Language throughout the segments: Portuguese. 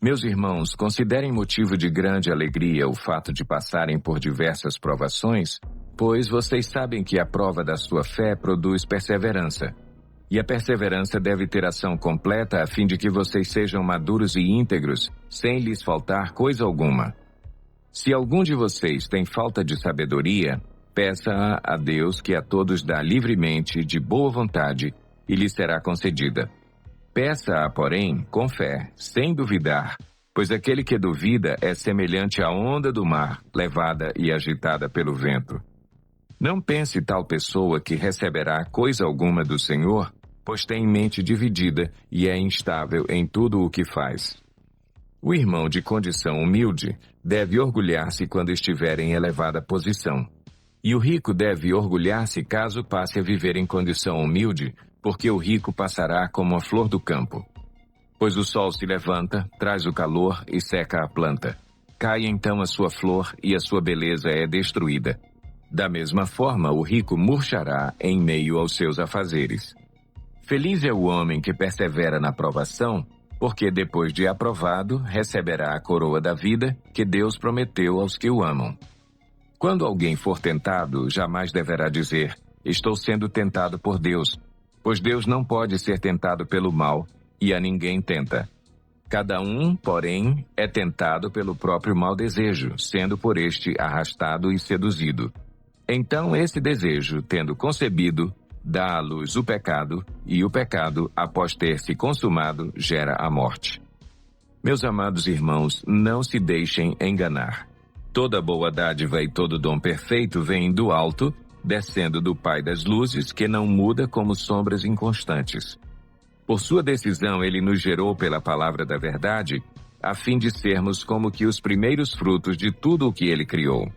Meus irmãos, considerem motivo de grande alegria o fato de passarem por diversas provações, pois vocês sabem que a prova da sua fé produz perseverança. E a perseverança deve ter ação completa a fim de que vocês sejam maduros e íntegros, sem lhes faltar coisa alguma. Se algum de vocês tem falta de sabedoria, peça-a a Deus, que a todos dá livremente, de boa vontade, e lhe será concedida. Peça-a, porém, com fé, sem duvidar, pois aquele que duvida é semelhante à onda do mar, levada e agitada pelo vento. Não pense tal pessoa que receberá coisa alguma do Senhor, pois tem mente dividida e é instável em tudo o que faz. O irmão de condição humilde deve orgulhar-se quando estiver em elevada posição. E o rico deve orgulhar-se caso passe a viver em condição humilde, porque o rico passará como a flor do campo. Pois o sol se levanta, traz o calor e seca a planta. Cai então a sua flor e a sua beleza é destruída. Da mesma forma, o rico murchará em meio aos seus afazeres. Feliz é o homem que persevera na provação, porque depois de aprovado, receberá a coroa da vida que Deus prometeu aos que o amam. Quando alguém for tentado, jamais deverá dizer, estou sendo tentado por Deus, pois Deus não pode ser tentado pelo mal, e a ninguém tenta. Cada um, porém, é tentado pelo próprio mau desejo, sendo por este arrastado e seduzido. Então esse desejo, tendo concebido, dá à luz o pecado, e o pecado, após ter se consumado, gera a morte. Meus amados irmãos, não se deixem enganar. Toda boa dádiva e todo dom perfeito vem do alto, descendo do Pai das luzes, que não muda como sombras inconstantes. Por sua decisão, ele nos gerou pela palavra da verdade, a fim de sermos como que os primeiros frutos de tudo o que ele criou.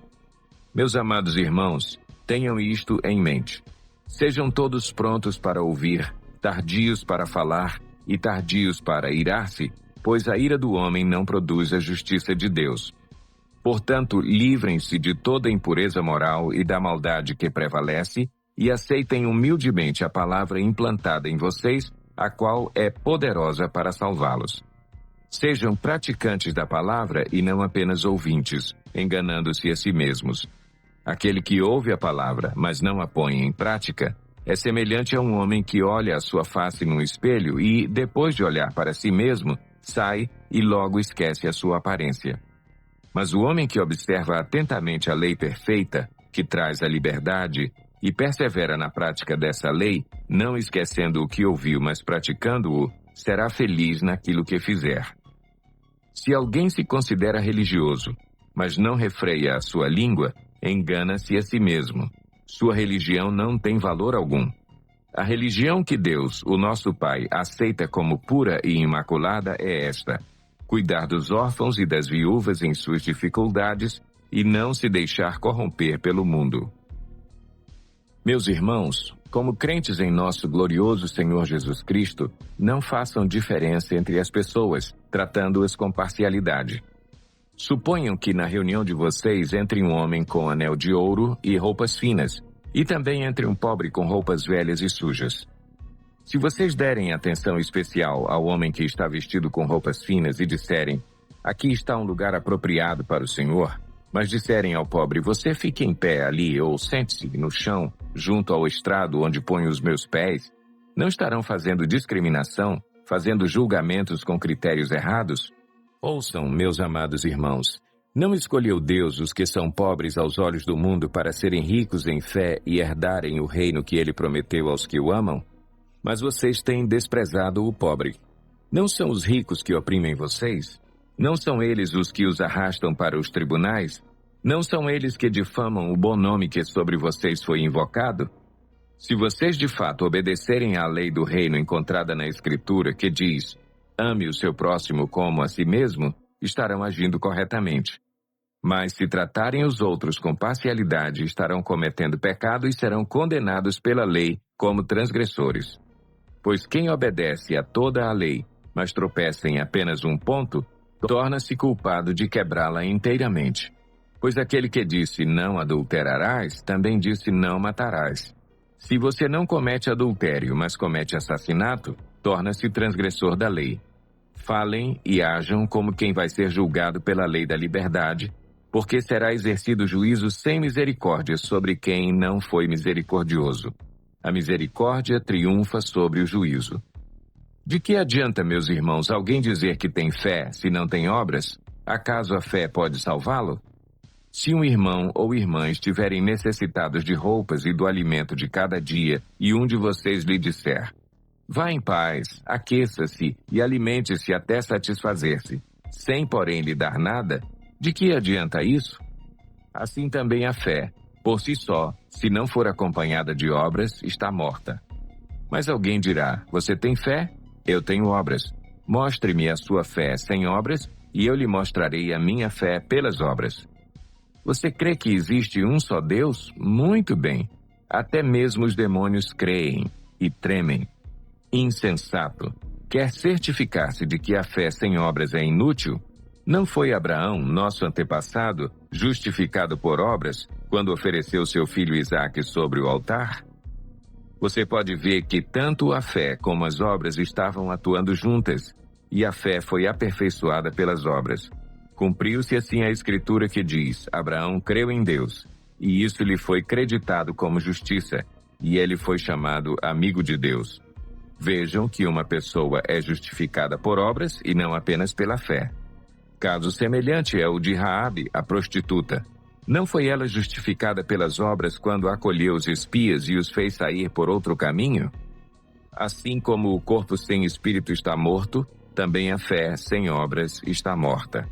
Meus amados irmãos, tenham isto em mente. Sejam todos prontos para ouvir, tardios para falar e tardios para irar-se, pois a ira do homem não produz a justiça de Deus. Portanto, livrem-se de toda impureza moral e da maldade que prevalece e aceitem humildemente a palavra implantada em vocês, a qual é poderosa para salvá-los. Sejam praticantes da palavra e não apenas ouvintes, enganando-se a si mesmos. Aquele que ouve a palavra, mas não a põe em prática, é semelhante a um homem que olha a sua face num espelho e, depois de olhar para si mesmo, sai e logo esquece a sua aparência. Mas o homem que observa atentamente a lei perfeita, que traz a liberdade, e persevera na prática dessa lei, não esquecendo o que ouviu, mas praticando-o, será feliz naquilo que fizer. Se alguém se considera religioso, mas não refreia a sua língua, engana-se a si mesmo. Sua religião não tem valor algum. A religião que Deus, o nosso Pai, aceita como pura e imaculada é esta: cuidar dos órfãos e das viúvas em suas dificuldades e não se deixar corromper pelo mundo. Meus irmãos, como crentes em nosso glorioso Senhor Jesus Cristo, não façam diferença entre as pessoas, tratando-as com parcialidade. Suponham que na reunião de vocês entre um homem com anel de ouro e roupas finas, e também entre um pobre com roupas velhas e sujas. Se vocês derem atenção especial ao homem que está vestido com roupas finas e disserem, aqui está um lugar apropriado para o Senhor, mas disserem ao pobre, você fique em pé ali ou sente-se no chão, junto ao estrado onde ponho os meus pés, não estarão fazendo discriminação, fazendo julgamentos com critérios errados? Ouçam, meus amados irmãos, não escolheu Deus os que são pobres aos olhos do mundo para serem ricos em fé e herdarem o reino que ele prometeu aos que o amam? Mas vocês têm desprezado o pobre. Não são os ricos que oprimem vocês? Não são eles os que os arrastam para os tribunais? Não são eles que difamam o bom nome que sobre vocês foi invocado? Se vocês de fato obedecerem à lei do reino encontrada na Escritura, que diz, ame o seu próximo como a si mesmo, estarão agindo corretamente. Mas se tratarem os outros com parcialidade, estarão cometendo pecado e serão condenados pela lei como transgressores. Pois quem obedece a toda a lei, mas tropeça em apenas um ponto, torna-se culpado de quebrá-la inteiramente. Pois aquele que disse não adulterarás, também disse não matarás. Se você não comete adultério, mas comete assassinato, torna-se transgressor da lei. Falem e ajam como quem vai ser julgado pela lei da liberdade, porque será exercido juízo sem misericórdia sobre quem não foi misericordioso. A misericórdia triunfa sobre o juízo. De que adianta, meus irmãos, alguém dizer que tem fé se não tem obras? Acaso a fé pode salvá-lo? Se um irmão ou irmã estiverem necessitados de roupas e do alimento de cada dia, e um de vocês lhe disser: vá em paz, aqueça-se e alimente-se até satisfazer-se, sem, porém, lhe dar nada, de que adianta isso? Assim também a fé, por si só, se não for acompanhada de obras, está morta. Mas alguém dirá: você tem fé? Eu tenho obras. Mostre-me a sua fé sem obras, e eu lhe mostrarei a minha fé pelas obras. Você crê que existe um só Deus? Muito bem. Até mesmo os demônios creem e tremem. Insensato. Quer certificar-se de que a fé sem obras é inútil? Não foi Abraão, nosso antepassado, justificado por obras, quando ofereceu seu filho Isaque sobre o altar? Você pode ver que tanto a fé como as obras estavam atuando juntas, e a fé foi aperfeiçoada pelas obras. Cumpriu-se assim a escritura que diz: Abraão creu em Deus, e isso lhe foi creditado como justiça, e ele foi chamado amigo de Deus. Vejam que uma pessoa é justificada por obras e não apenas pela fé. Caso semelhante é o de Raabe, a prostituta. Não foi ela justificada pelas obras quando acolheu os espias e os fez sair por outro caminho? Assim como o corpo sem espírito está morto, também a fé sem obras está morta.